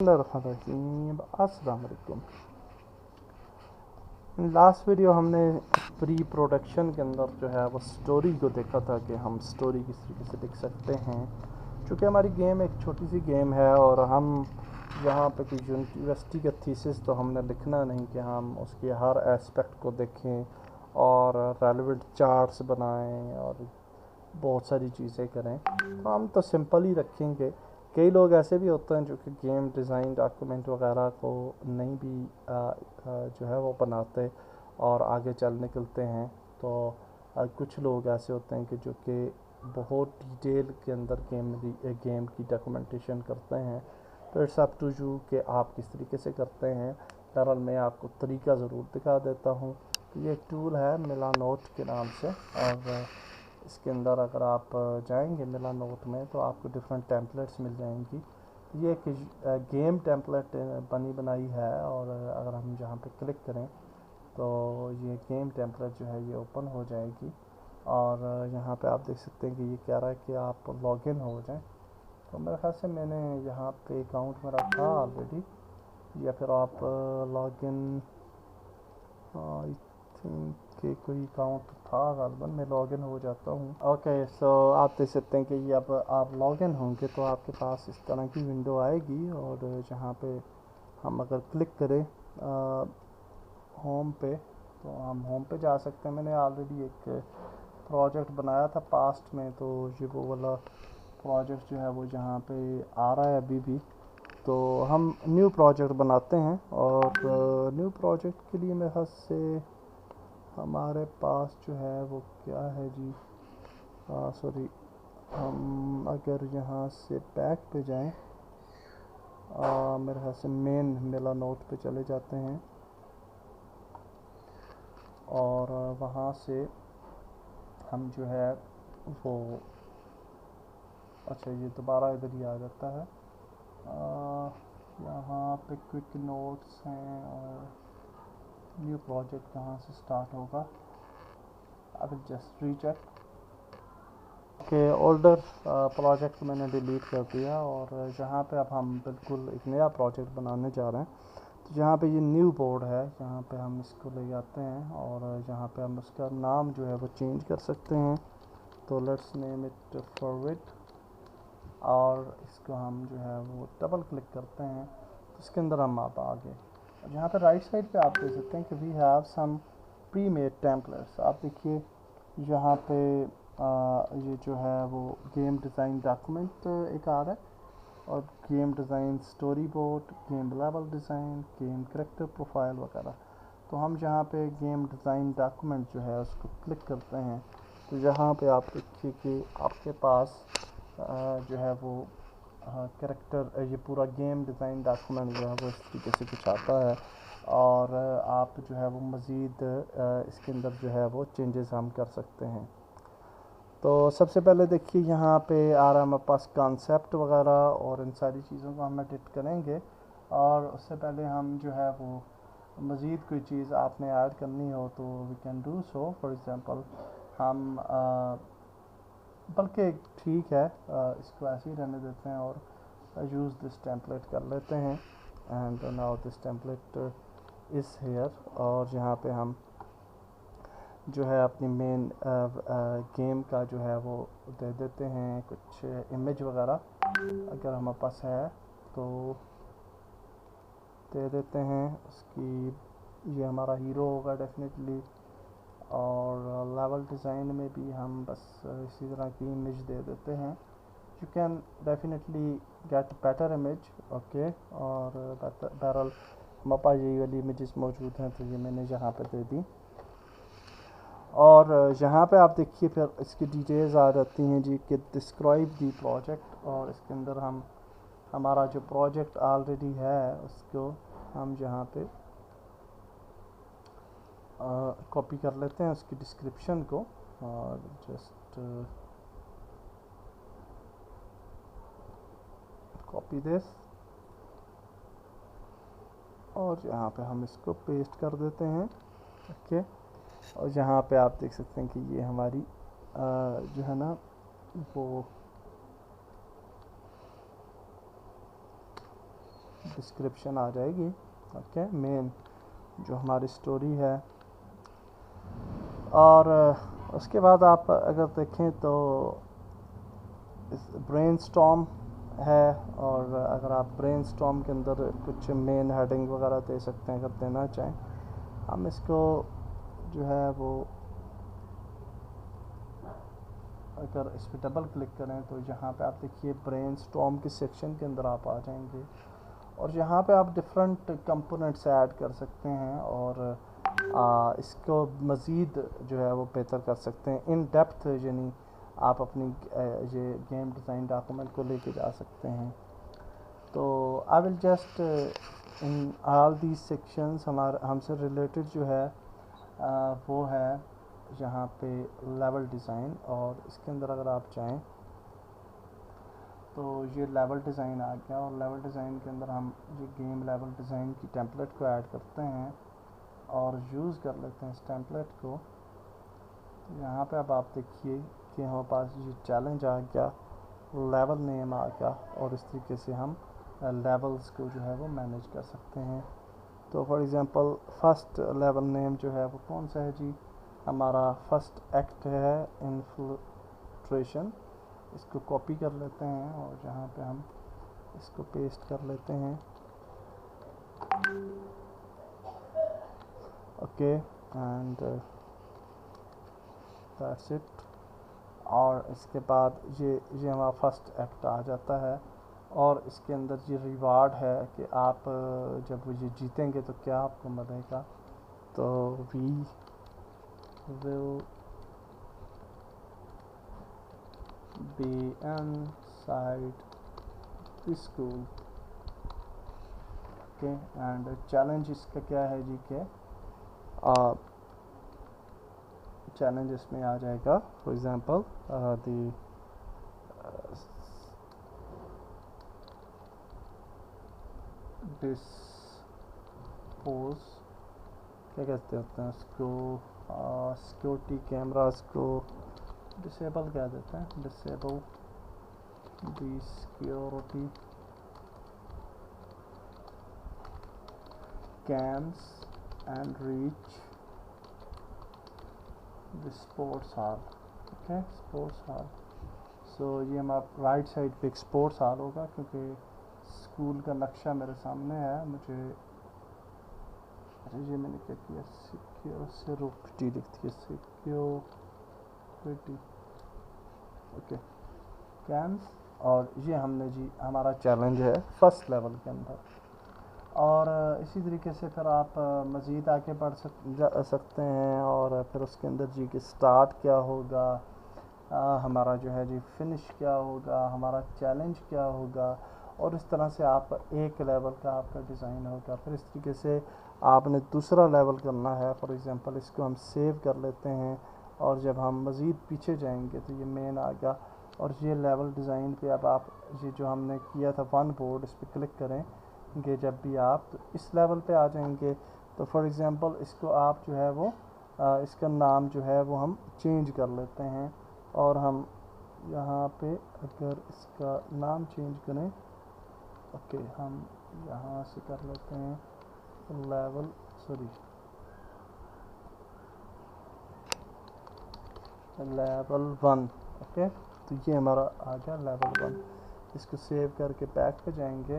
अस्सलाम वालेकुम। Last video हमने प्री प्रोडक्शन के अंदर जो है वो स्टोरी को देखा था कि हम स्टोरी किस तरीके से लिख सकते हैं। चूँकि हमारी गेम एक छोटी सी गेम है और हम यहाँ पे कोई यूनिवर्सिटी का थीसिस तो हमने लिखना नहीं कि हम उसके हर एस्पेक्ट को देखें और रेलेवेंट चार्ट्स बनाएं और बहुत सारी चीज़ें करें। तो हम तो सिंपल ही रखेंगे। कई लोग ऐसे भी होते हैं जो कि गेम डिज़ाइन डॉक्यूमेंट वगैरह को नहीं भी जो है वो बनाते और आगे चल निकलते हैं। तो कुछ लोग ऐसे होते हैं कि जो कि बहुत डिटेल के अंदर गेम की डॉक्यूमेंटेशन करते हैं। तो इट्स अप टू यू कि आप किस तरीके से करते हैं। बहरहाल मैं आपको तरीका ज़रूर दिखा देता हूँ। तो ये एक टूल है मिलानोट के नाम से, और इसके अंदर अगर आप जाएंगे मिलानोट में तो आपको डिफरेंट टेम्पलेट्स मिल जाएंगी। ये एक गेम टेम्पलेट बनी बनाई है, और अगर हम जहाँ पे क्लिक करें तो ये गेम टेम्पलेट जो है ये ओपन हो जाएगी। और यहाँ पे आप देख सकते हैं कि ये कह रहा है कि आप लॉगिन हो जाएं। तो मेरे ख्याल से मैंने यहाँ पे अकाउंट मेरा था ऑलरेडी, या फिर आप लॉगिन आई थिंक कि कोई अकाउंट था गालबन। मैं लॉगिन हो जाता हूँ। ओके, सो आप देख सकते हैं कि ये अब आप लॉगिन होंगे तो आपके पास इस तरह की विंडो आएगी, और जहाँ पे हम अगर क्लिक करें होम पे तो हम होम पे जा सकते हैं। मैंने ऑलरेडी एक प्रोजेक्ट बनाया था पास्ट में, तो ये वो वाला प्रोजेक्ट जो है वो जहाँ पे आ रहा है अभी भी। तो हम न्यू प्रोजेक्ट बनाते हैं, और न्यू प्रोजेक्ट के लिए मेरे ख्याल से हमारे पास जो है वो क्या है जी, सॉरी, हम अगर यहाँ से बैक पे जाएं, मेरे ख्याल से मेन मेला नोट पे चले जाते हैं, और वहाँ से हम जो है वो, अच्छा ये दोबारा इधर ही आ जाता है। यहाँ पे क्विक नोट्स हैं, और न्यू प्रोजेक्ट कहाँ से स्टार्ट होगा। अगर जस्ट रीचेक के ओल्डर प्रोजेक्ट मैंने डिलीट कर दिया, और जहाँ पे अब हम बिल्कुल एक नया प्रोजेक्ट बनाने जा रहे हैं। तो जहाँ पे ये न्यू बोर्ड है यहाँ पे हम इसको ले जाते हैं, और जहाँ पे हम उसका नाम जो है वो चेंज कर सकते हैं। तो लेट्स नेम इट फॉरवर्ड, और इसको हम जो है वो डबल क्लिक करते हैं तो इसके अंदर हम आप आगे, और यहाँ पे राइट साइड पे आप देख सकते हैं कि we have some pre made templates. आप देखिए यहाँ पे ये जो है वो गेम डिज़ाइन डॉक्यूमेंट एक आ रहा है, और game design story board, game level design, game character profile वगैरह। तो हम जहाँ पे गेम डिज़ाइन डॉक्यूमेंट जो है उसको क्लिक करते हैं तो यहाँ पे आप देखिए कि आपके पास जो है वो करेक्टर, ये पूरा गेम डिज़ाइन डॉक्यूमेंट जो है वो इस तरीके से कुछ आता है, और आप जो है वो मज़ीद इसके अंदर जो है वो चेंजेस हम कर सकते हैं। तो सबसे पहले देखिए यहाँ पे आ रहा है हमारे पास कॉन्सेप्ट वगैरह, और इन सारी चीज़ों को हम एडिट करेंगे। और उससे पहले हम जो है वो मज़ीद कोई चीज़ आपने ऐड करनी हो तो we can do so. For example हम बल्कि ठीक है, इसको ऐसे ही रहने देते हैं और यूज़ दिस टेम्पलेट कर लेते हैं। And now this template is here, और यहाँ पे हम जो है अपनी मेन गेम का जो है वो दे देते हैं कुछ इमेज वगैरह, अगर हमारे पास है तो दे देते हैं उसकी। ये हमारा हीरो होगा डेफिनेटली, और लेवल डिज़ाइन में भी हम बस इसी तरह की इमेज दे देते हैं। You can definitely get better image, okay. और बहरहाल हमारे पास यही वाली इमेजेस मौजूद हैं, तो ये मैंने यहाँ पे दे दी। और यहाँ पे आप देखिए फिर इसकी डिटेल्स आ जाती हैं जी कि डिस्क्राइब दी प्रोजेक्ट, और इसके अंदर हम हमारा जो प्रोजेक्ट ऑलरेडी है उसको हम यहाँ पे कॉपी कर लेते हैं उसकी डिस्क्रिप्शन को, और जस्ट कॉपी दिस, और यहाँ पे हम इसको पेस्ट कर देते हैं, ओके। और यहाँ पे आप देख सकते हैं कि ये हमारी जो है ना वो डिस्क्रिप्शन आ जाएगी। ओके, मेन जो हमारी स्टोरी है। और उसके बाद आप अगर देखें तो ब्रेनस्टॉर्म है, और अगर आप ब्रेनस्टॉर्म के अंदर कुछ मेन हेडिंग वगैरह दे सकते हैं अगर देना चाहें। हम इसको जो है वो अगर इस पर डबल क्लिक करें तो यहाँ पे आप देखिए ब्रेनस्टॉर्म के सेक्शन के अंदर आप आ जाएंगे, और यहाँ पे आप डिफरेंट कंपोनेंट्स ऐड कर सकते हैं और इसको मज़ीद जो है वो बेहतर कर सकते हैं। इन डेप्थ यानी आप अपनी ये गेम डिज़ाइन डॉक्यूमेंट को लेके जा सकते हैं। तो I will just in all these sections हमसे रिलेटेड जो है वो है यहाँ पे लेवल डिज़ाइन, और इसके अंदर अगर आप चाहें तो ये लेवल डिज़ाइन आ गया, और लेवल डिज़ाइन के अंदर हम ये गेम लेवल डिज़ाइन की टेम्पलेट को ऐड करते हैं और यूज़ कर लेते हैं इस टेम्पलेट को। यहाँ पे अब आप देखिए कि हमारे पास ये चैलेंज आ गया, लेवल नेम आ गया, और इस तरीके से हम लेवल्स को जो है वो मैनेज कर सकते हैं। तो for example first level name जो है वो कौन सा है जी, हमारा फर्स्ट एक्ट है इन्फिल्ट्रेशन। इसको कॉपी कर लेते हैं और यहाँ पे हम इसको पेस्ट कर लेते हैं। Okay, and that's it. और इसके बाद ये हमारा फर्स्ट एक्ट आ जाता है, और इसके अंदर ये रिवार्ड है कि आप जब ये जीतेंगे तो क्या आपको मिलेगा। तो we will be inside the school. Okay, and challenge इसका क्या है जी के चैलेंज इसमें आ जाएगा फॉर एग्जांपल द डिस्पोज क्या कहते हैं उसको, सिक्योरिटी कैमरास को डिसेबल कह देते हैं, disable the security cams and reach the sports hall. Okay, sports hall. So ये हमारा राइट साइड पे एक स्पोर्ट्स हॉल होगा, क्योंकि स्कूल का नक्शा मेरे सामने है। मुझे ये मैंने क्या किया, सिक्योरिटी लिखती है, सिक्योरिटी। Okay, camps. और ये हमने जी हमारा चैलेंज है फर्स्ट लेवल के अंदर। और इसी तरीके से फिर आप मज़ीद आगे बढ़ सकते हैं, और फिर उसके अंदर जी कि स्टार्ट क्या होगा, हमारा जो है जी फिनिश क्या होगा, हमारा चैलेंज क्या होगा, और इस तरह से आप एक लेवल का आपका डिज़ाइन होगा। फिर इस तरीके से आपने दूसरा लेवल करना है। फॉर एग्ज़ाम्पल इसको हम सेव कर लेते हैं, और जब हम मज़ीद पीछे जाएंगे तो ये मेन आ गया, और ये लेवल डिज़ाइन पे अब आप ये जो हमने किया था वन बोर्ड, इस पर क्लिक करेंगे जब भी आप तो इस लेवल पे आ जाएंगे। तो फॉर एग्ज़ाम्पल इसको आप जो है वो इसका नाम जो है वो हम चेंज कर लेते हैं, और हम यहाँ पे अगर इसका नाम चेंज करें, ओके, हम यहाँ से कर लेते हैं लेवल लेवल 1। ओके, तो ये हमारा आ गया लेवल 1। इसको सेव करके बैक पे जाएंगे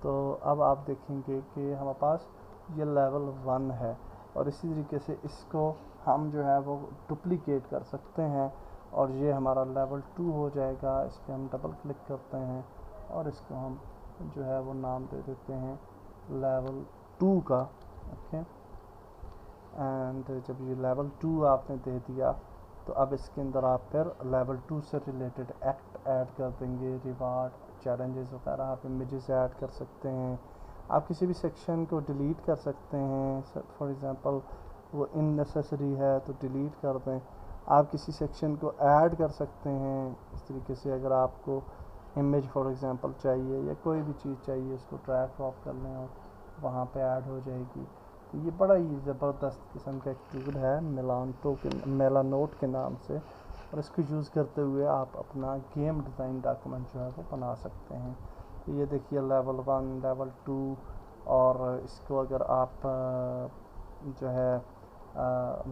तो अब आप देखेंगे कि हमारे पास ये लेवल 1 है, और इसी तरीके से इसको हम जो है वो डुप्लीकेट कर सकते हैं, और ये हमारा लेवल 2 हो जाएगा। इस पर हम डबल क्लिक करते हैं और इसको हम जो है वो नाम दे देते हैं लेवल 2 का। ओके, एंड जब ये लेवल 2 आपने दे दिया तो अब इसके अंदर आप फिर लेवल 2 से रिलेटेड एक्ट ऐड कर देंगे, रिवार्ड, चैलेंजेस वगैरह, आप इमेजेस ऐड कर सकते हैं। आप किसी भी सेक्शन को डिलीट कर सकते हैं, फॉर एग्ज़ाम्पल वो इननेसेसरी है तो डिलीट कर दें। आप किसी सेक्शन को ऐड कर सकते हैं इस तरीके से, अगर आपको इमेज फॉर एग्ज़ाम्पल चाहिए या कोई भी चीज़ चाहिए, उसको ड्रैग ड्रॉप कर लें और वहाँ पे ऐड हो जाएगी। तो ये बड़ा ही ज़बरदस्त किस्म का एक टूल है मेलानोट के नाम से, और इसको यूज़ करते हुए आप अपना गेम डिज़ाइन डॉक्यूमेंट जो है वो बना सकते हैं। ये देखिए लेवल 1, लेवल 2, और इसको अगर आप जो है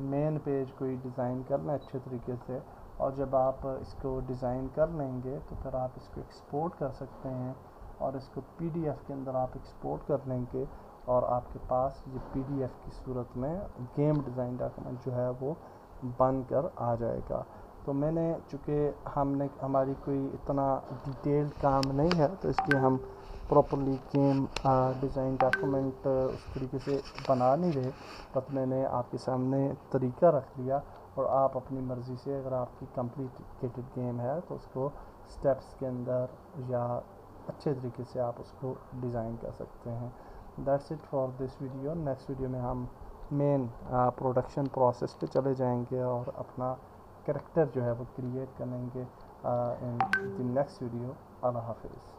मेन पेज कोई डिज़ाइन कर लें अच्छे तरीके से, और जब आप इसको डिज़ाइन कर लेंगे तो फिर आप इसको एक्सपोर्ट कर सकते हैं, और इसको पीडीएफ के अंदर आप एक्सपोर्ट कर लेंगे, और आपके पास ये पीडीएफ की सूरत में गेम डिज़ाइन डॉक्यूमेंट जो है वो बन कर आ जाएगा। तो मैंने चूँकि हमारी कोई इतना डिटेल्ड काम नहीं है, तो इसलिए हम प्रॉपरली गेम डिज़ाइन डॉक्यूमेंट उस तरीके से बना नहीं रहे, बट मैंने आपके सामने तरीका रख लिया, और आप अपनी मर्ज़ी से अगर आपकी कम्प्लीकेटेड गेम है तो उसको स्टेप्स के अंदर या अच्छे तरीके से आप उसको डिज़ाइन कर सकते हैं। That's it for this video. Next video में हम मेन प्रोडक्शन प्रोसेस पे चले जाएंगे और अपना कैरेक्टर जो है वो क्रिएट करेंगे इन द नेक्स्ट वीडियो। अल्लाह हाफिज़।